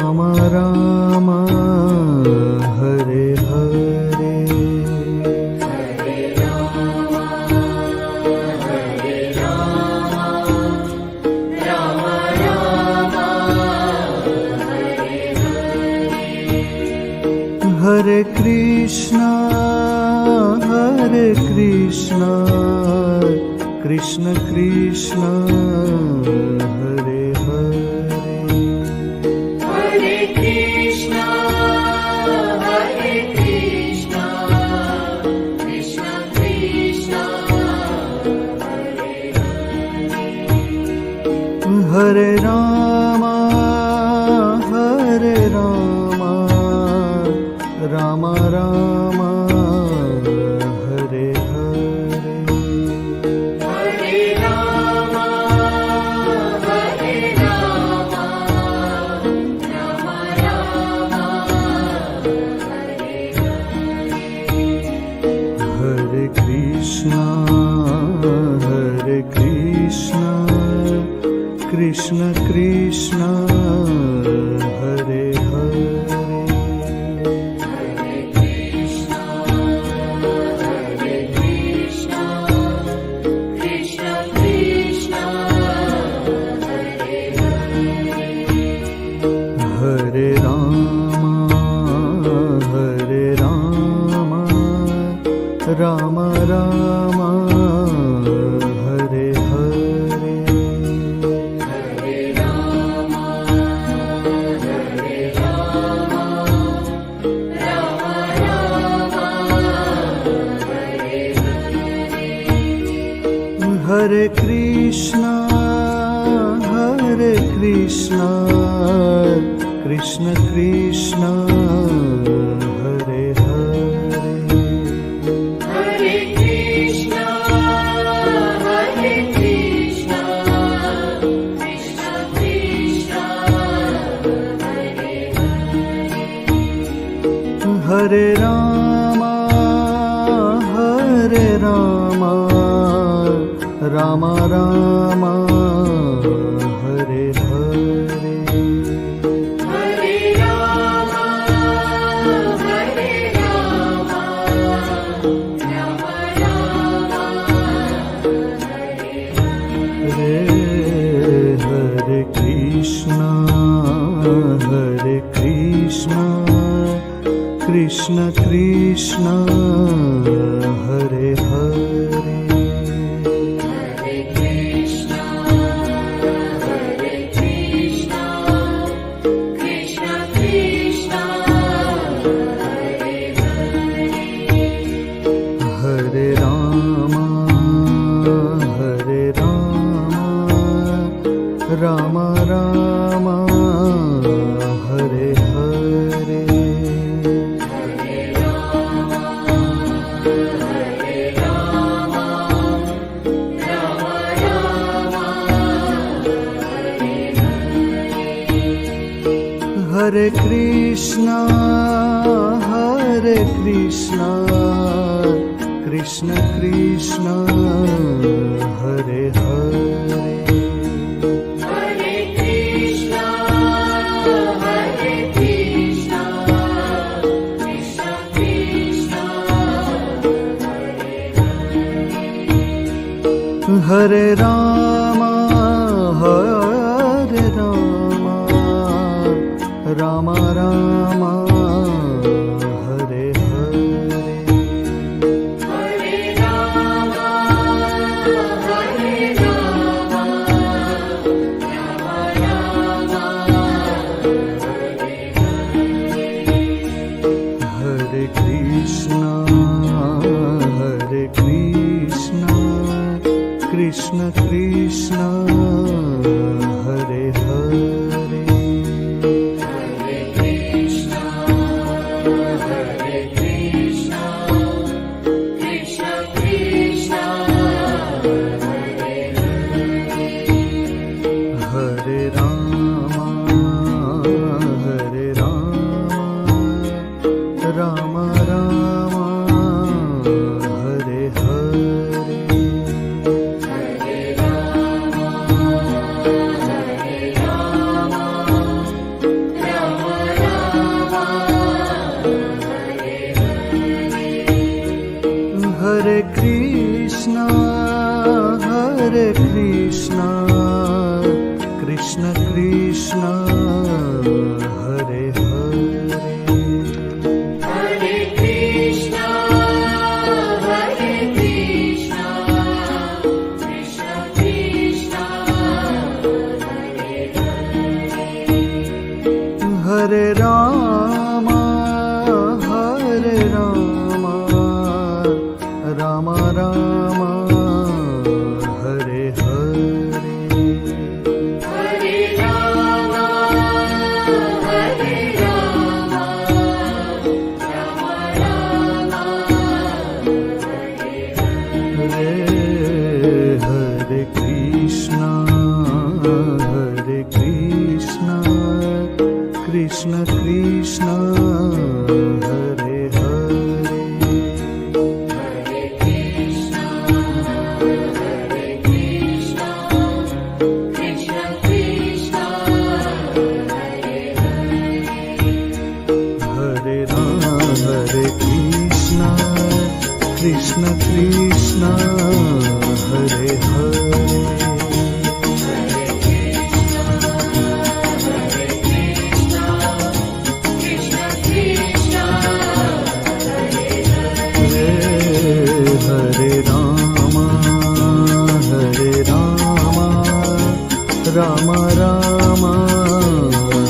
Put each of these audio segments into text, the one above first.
Ram Ram Hare Hare Hare Krishna Krishna Krishna Hare Hare Hare Krishna Krishna Krishna Hare Ram Ram Ram Hare Hare Hare Ram Ram Ram Hare Krishna Krishna Krishna Hare Hare Hare Ram Ram Ram Hare Hare Hare Krishna Krishna Krishna Hare Hare Hare Krishna Krishna Krishna Hare Ram Ram Ram Hare Hare Hare Ram Hare Krishna Krishna Krishna Hare Hare Hare Ram Ram Ram Hare Hare Hare Krishna Krishna Krishna Hare Hare Hare Krishna Krishna Krishna Hare Ram Ram Ram Hare Hare Hare Ram Hare Krishna Krishna Krishna Hare Hare Hare Ram Krishna Krishna Krishna Hare Hare Hare Krishna, Hare Krishna, Krishna Krishna, Hare Hare. Hare Rama Rama Rama Hare Hare Hare Rama, Hare Rama, Rama Rama, Hare Hare. Hare Krishna Krishna Krishna Hare Hare Hare Krishna, Hare Krishna, Krishna Krishna, Hare Hare. Hare Rama Hare Krishna Krishna Krishna Hare Hare Hare Rama Rama Rama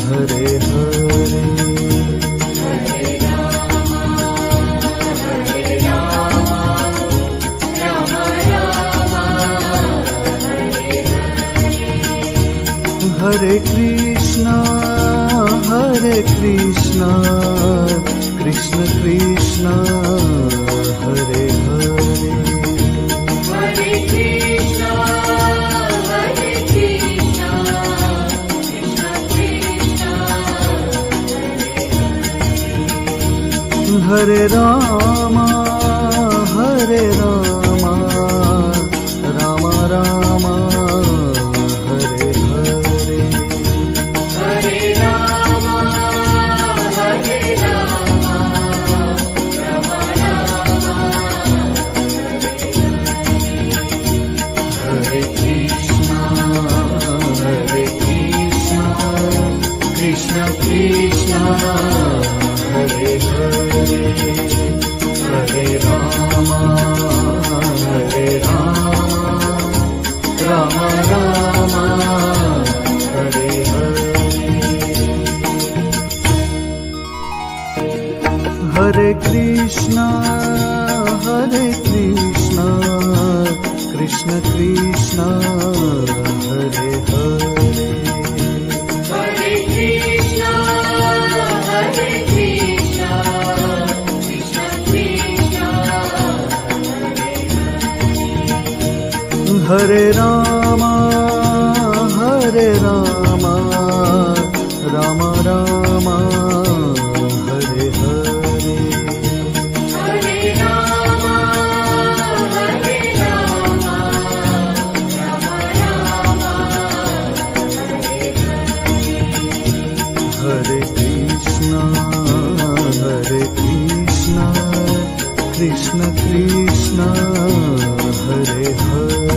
Hare Hare Hare Krishna Krishna Krishna Hare Hare Hare Krishna, Hare Krishna, Krishna Krishna, Hare Rama Rama Rama Hare Hare Hare Rama, Hare Rama, Rama Rama, Hare Krishna Krishna Krishna Hare Hare Hare Rama Rama Rama Hare Hare Hare Krishna Krishna Krishna Hare Hare Hare Krishna, Hare Krishna, Krishna Krishna, Hare Rama Rama Rama Hare Hare Hare Rama, Hare Rama, Rama Rama, Hare Krishna Krishna Krishna Hare Hare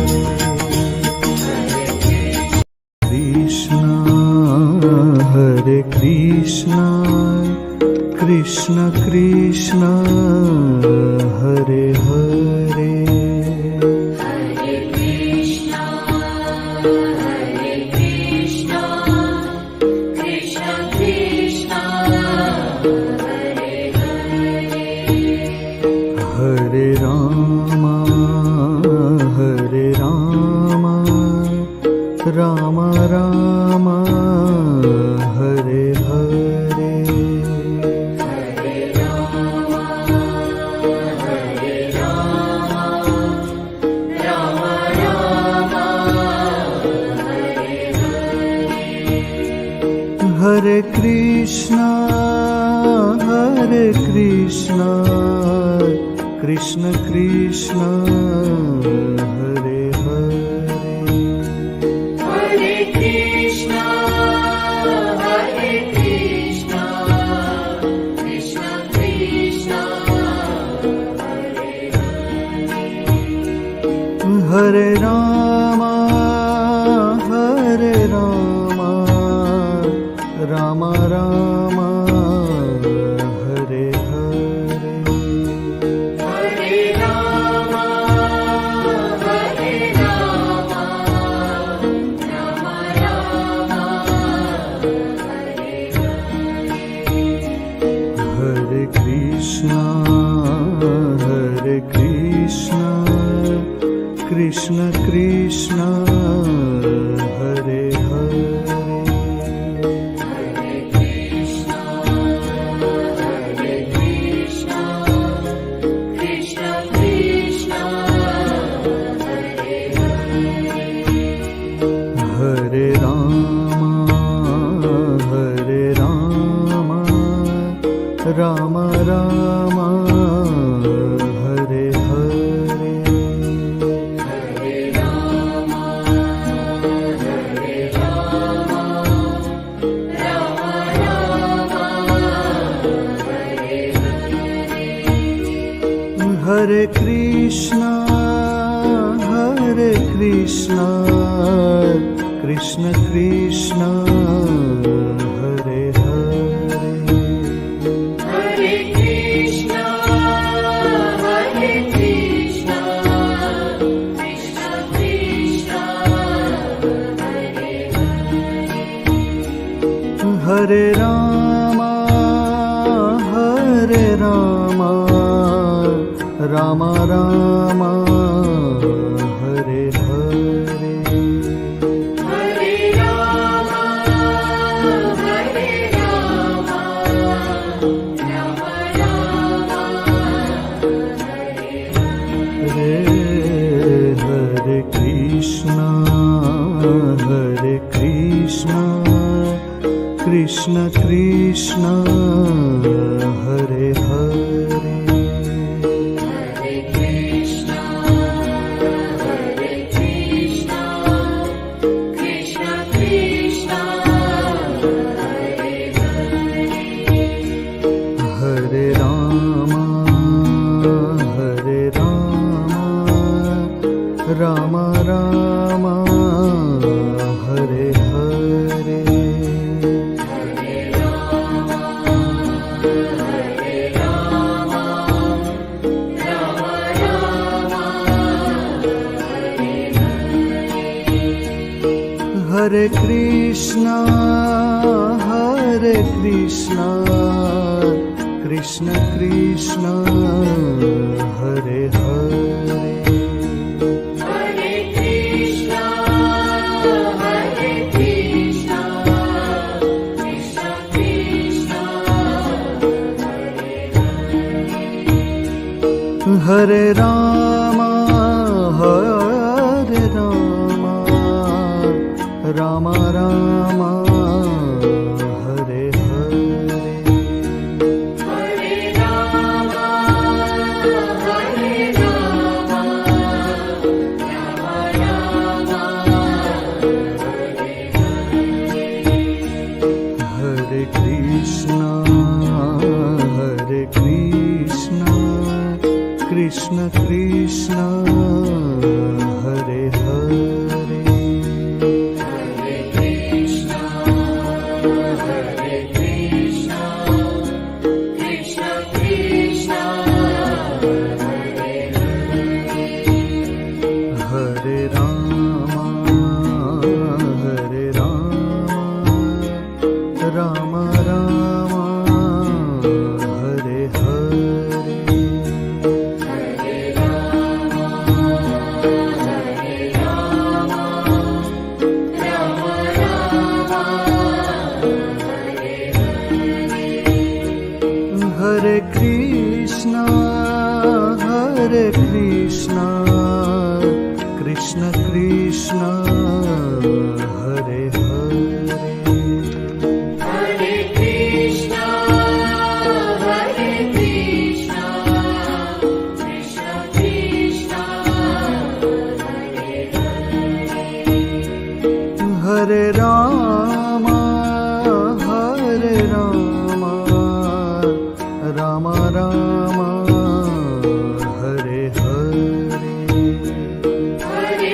Hare Krishna Krishna Krishna Hare Hare Hare Krishna, Hare Krishna, Krishna Krishna, Hare Hare. Hare Rama Rama Rama Hare Hare Hare Rama, Hare Rama, Rama Rama, Hare Hare. Hare Krishna Krishna Krishna Hare Hare Hare Krishna, Hare Krishna, Krishna Krishna, Hare Hare. Hare Rama, Hare Rama, Rama Rama, Hare Hare. Hare Rama, Hare Rama, Rama Rama, Hare Hare Krishna, Hare Krishna, Krishna Krishna, Hare Hare. Hare Krishna, Hare Krishna, Krishna Krishna, Hare Hare. Hare Rama, Hare Rama, Rama Rama, Hare Hare. Hare Rama, Hare Rama, Rama Rama, Hare Hare. Hare Krishna, Hare Krishna, Krishna Krishna, Hare Hare. Hare Krishna, Hare Krishna, Krishna Krishna, Hare Hare. Hare Rama, Hare Rama, Rama Rama, Hare Hare. Hare Rama, Hare Rama, Rama Rama, Hare Hare. Hare Krishna, Hare Krishna, Krishna Krishna, Hare Hare. Hare Krishna, Hare Krishna, Krishna Krishna, Hare Hare. Hare Rama, Hare Rama, Rama Rama, Hare Hare. Hare Rama, Hare Rama, Rama Rama, Hare Hare. Hare Krishna, Hare Krishna, Krishna Krishna, Hare Hare. Hare Krishna, Hare Krishna, Krishna Krishna, Hare Hare. Hare Rama, Hare Rama, Rama Rama, Hare Hare. Hare Rama, Hare Rama, Rama Rama, Hare Hare. Hare Krishna, Hare Krishna, Krishna Krishna, Hare Hare. Hare Krishna, Hare Krishna, Krishna Krishna, Hare Hare. Hare Rama, Hare Rama, Rama Rama, Hare Hare. Hare Rama, Hare Rama, Rama Rama, Hare Hare. Hare Krishna, Hare Krishna, Krishna Krishna, Hare Hare. Hare Krishna, Hare Krishna, Krishna Krishna, Hare Hare. Hare Rama, Hare Rama, Rama Rama, Hare Hare. Hare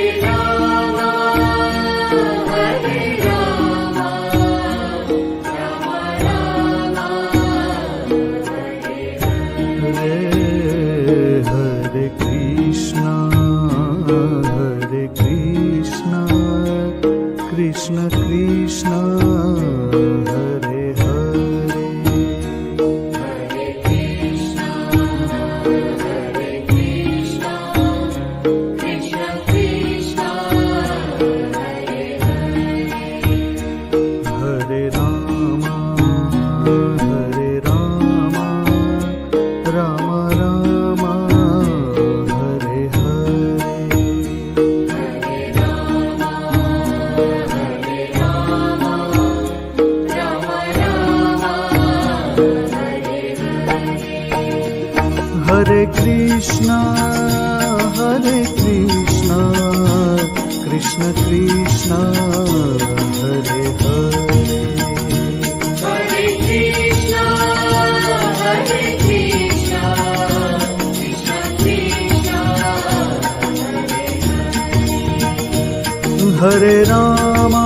Krishna Krishna Krishna Hare Hare Hare Krishna, Hare Krishna, Krishna Krishna, Hare Rama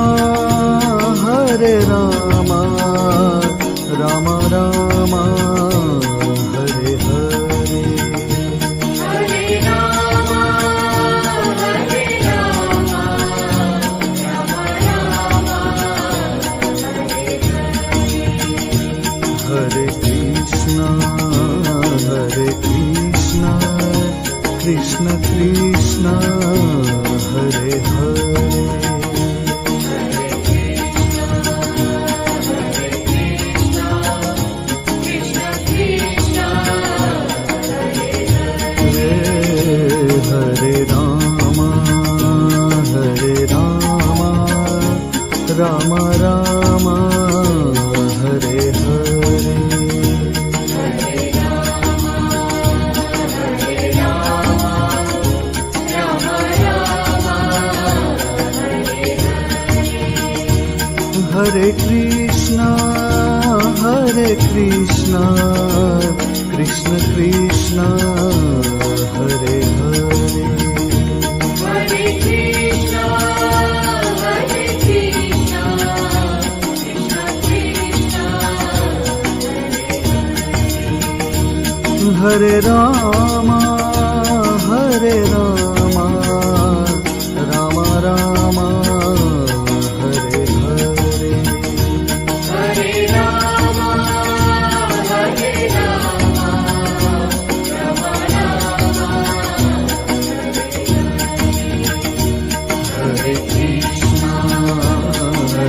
Rama Rama Hare Hare Hare Rama, Hare Rama, Rama Rama, Hare Krishna Krishna Krishna Hare Hare Krishna Krishna, Hare Rama Rama Rama Hare Hare Hare Krishna Krishna Krishna Hare Hare Hare Krishna, Hare Krishna, Krishna Krishna, Hare Rama Rama Rama Hare Hare Hare Rama, Hare Rama, Rama Rama,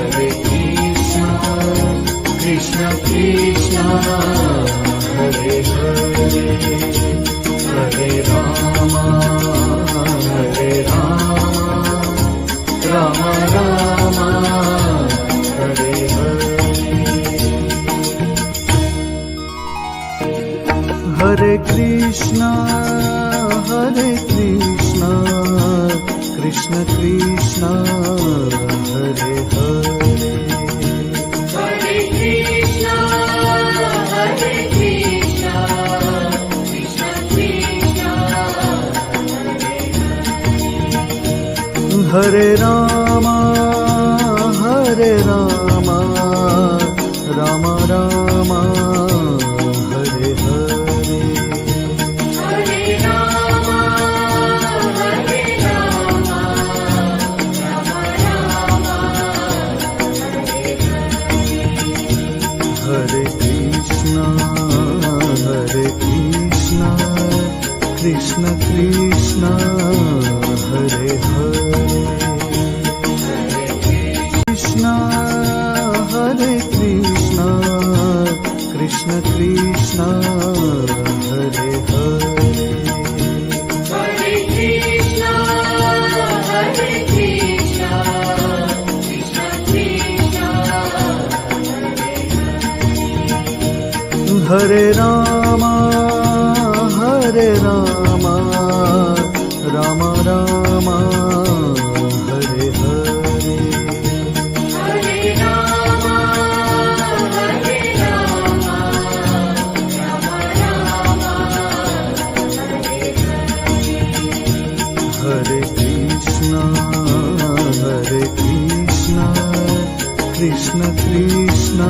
Hare Krishna Krishna Krishna Hare Hare Hare Rama Rama Rama Hare Hare Hare Krishna Krishna Krishna Hare Hare Hare Krishna, Hare Krishna, Krishna Krishna, Hare Rama Rama Rama Hare Hare Hare Rama, Hare Rama, Rama Rama, Hare Krishna Krishna Krishna Hare Hare Krishna Krishna Krishna Hare Hare Hare Krishna, Hare Krishna, Krishna Krishna, Hare Rama Rama Rama Hare Hare Hare Rama, Hare Rama, Rama Rama, Hare Krishna Krishna Krishna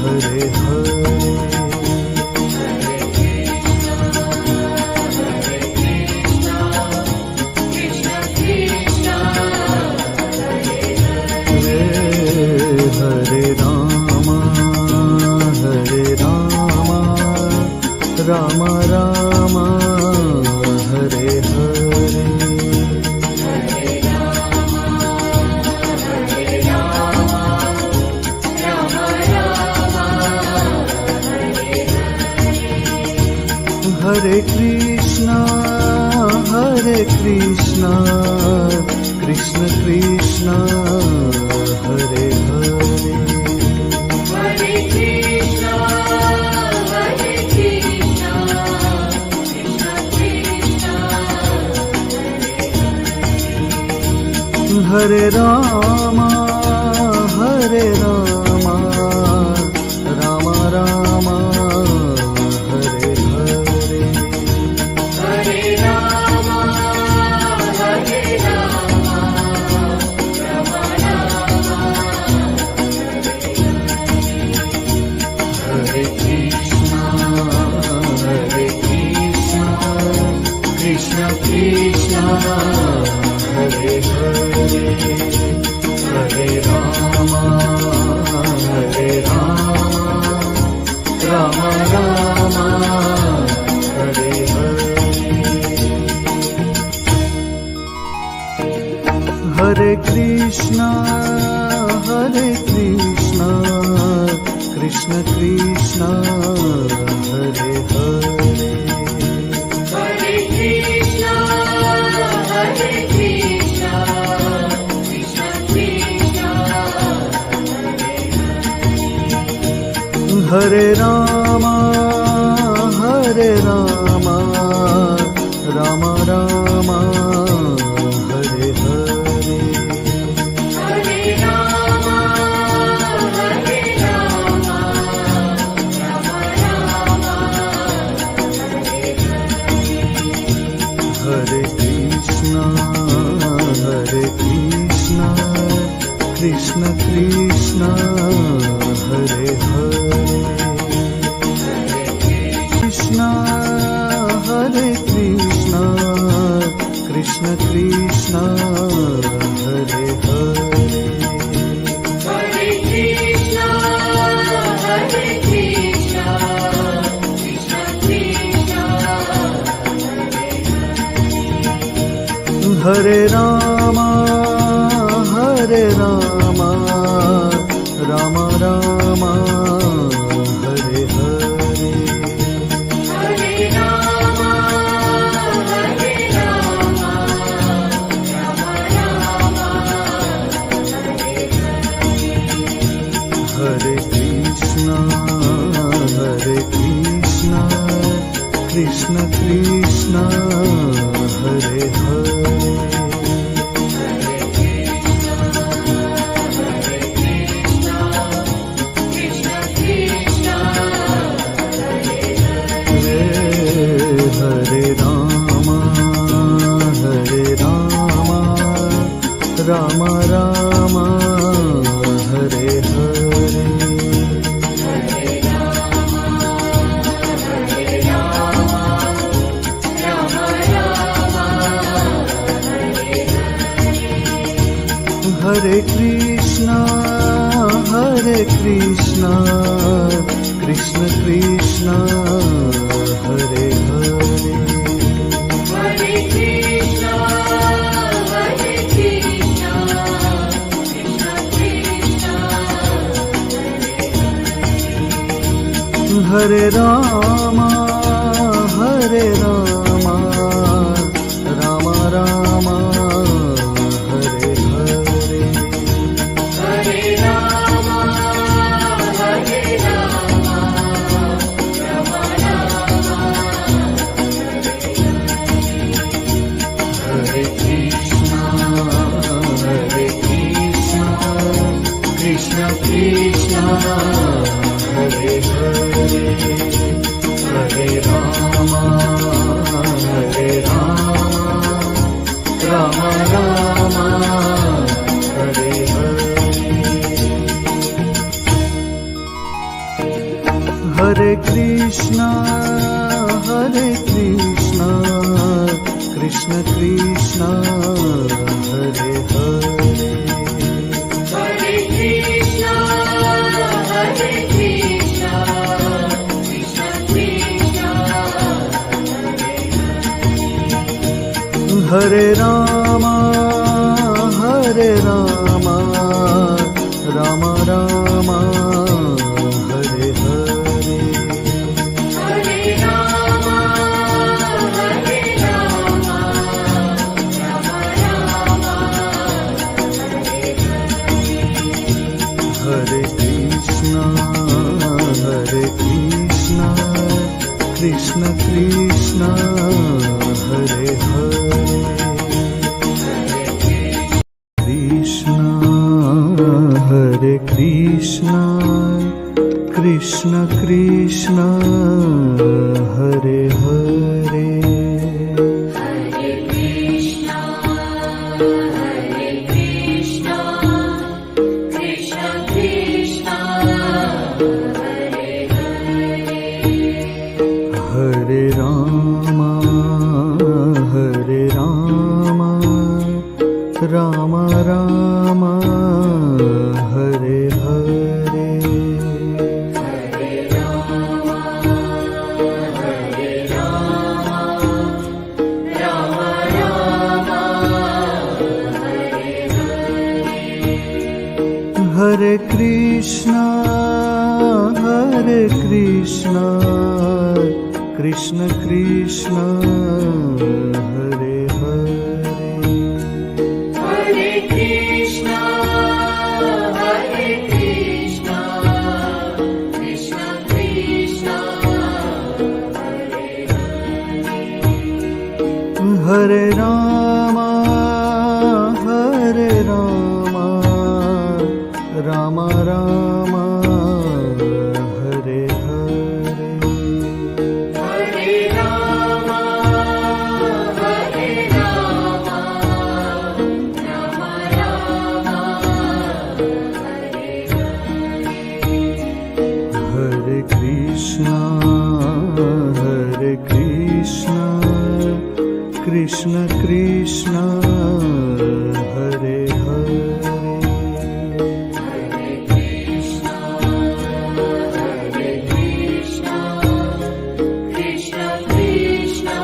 Hare Hare Krishna Krishna, Hare Rama Rama Rama Hare Hare Hare Krishna Krishna Krishna Hare Hare Hare Krishna, Hare Krishna, Hare Rama Ram Rama Hare Hare Hare Rama Hare Rama Ram Rama Hare Krishna Krishna Krishna Hare Hare Hare Rama Ram Rama Hare Hare Hare Krishna Krishna Krishna Hare Hare Hare Krishna Krishna Krishna Hare Rama Ram Rama Hare Hare Hare Rama Hare Rama Ram Rama Hare Krishna Krishna Krishna Hare Hare Krishna Krishna Krishna Hare Hare Hare Krishna Krishna Krishna Hare Rama Ram Rama Hare Hare Hare Rama Hare Rama Ram Rama Hare Krishna Krishna Krishna Hare Hare Hare Rama Ram Rama Hare Hare Hare Krishna Krishna Krishna Hare Hare Hare Krishna Krishna Krishna Hare Rama Ram Rama Hare Hare Hare Rama Hare Rama Ram Rama Hare Krishna Krishna Krishna Hare Hare Hare Rama Ram Rama Hare Hare Hare Krishna Krishna Krishna Hare Hare Hare Krishna Krishna Krishna Hare Rama Ram Rama Hare Hare Hare Rama Hare Rama Ram Rama Hare Krishna Krishna Krishna Hare Hare Krishna Krishna Hare Hare Hare Krishna, Krishna Krishna, Hare Hare. Hare Ram Ram Ram Hare Hare Hare Rama, Hare Rama, Rama Rama, Hare Hare. Hare Krishna Krishna Krishna Hare Hare Hare Krishna, Krishna Krishna, Hare Hare. Hare Ram Ram Ram Hare Hare Hare Rama, Hare Rama, Rama Rama, Hare Hare. Hare Krishna Krishna Krishna Hare Hare Hare Krishna, Krishna Krishna,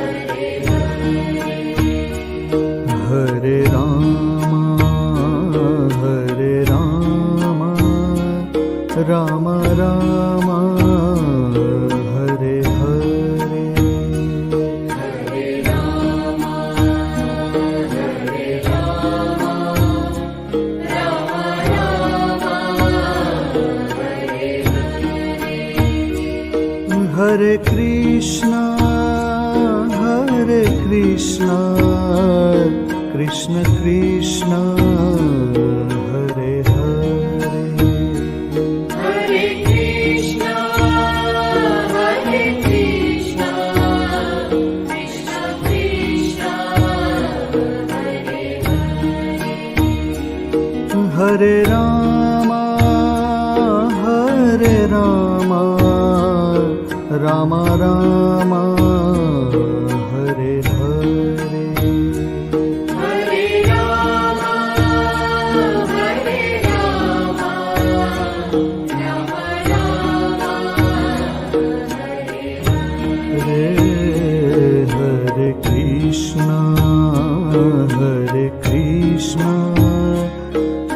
Hare Hare. Hare Ram Ram Ram Hare Hare Hare Rama, Hare Rama, Rama Rama, Hare Hare. Hare Krishna Krishna Krishna Hare Hare Hare Krishna, Krishna Krishna, Hare Hare. Hare Ram Ram Ram Hare Hare Hare Rama, Hare Rama, Rama Rama, Hare Hare. Hare Krishna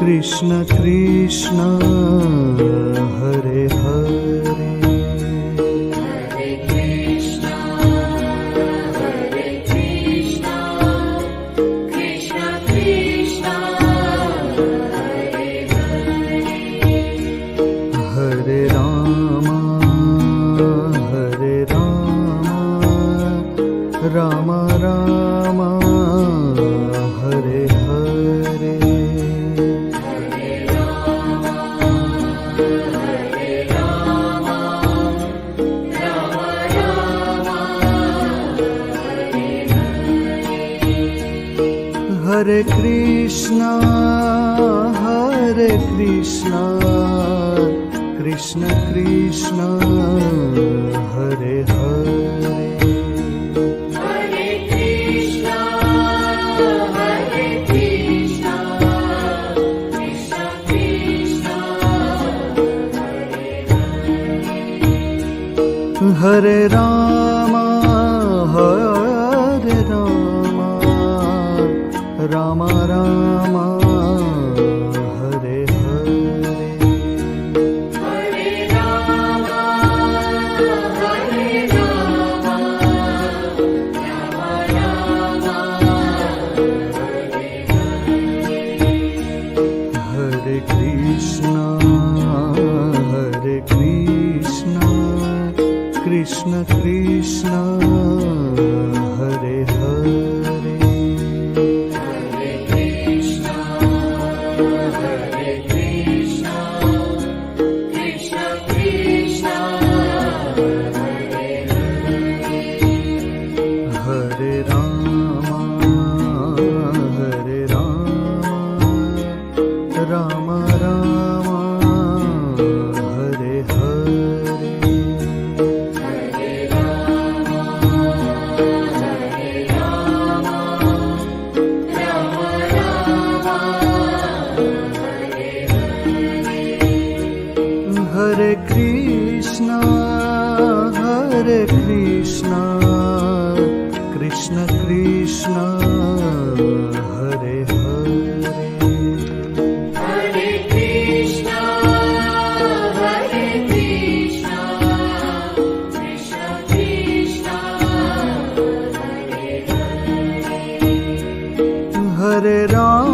Krishna Krishna Hare Hare Hare Krishna, Krishna Krishna, Hare Hare. Hare Ram Ram Ram Hare Hare Hare Rama, Hare Rama, Rama Rama, Hare Hare. Hare Krishna Krishna Krishna Hare Hare Hare Krishna, Krishna Krishna, Hare Hare. Hare Ram Ram Ram Hare Hare Hare Rama, Hare Rama, Rama Rama, Hare Hare. Hare Krishna Krishna Krishna Hare Hare Hare Krishna, Krishna Krishna Hare Krishna Krishna Krishna Hare Hare Hare Krishna, Hare Krishna, Krishna Krishna, Hare Hare. Hare Ram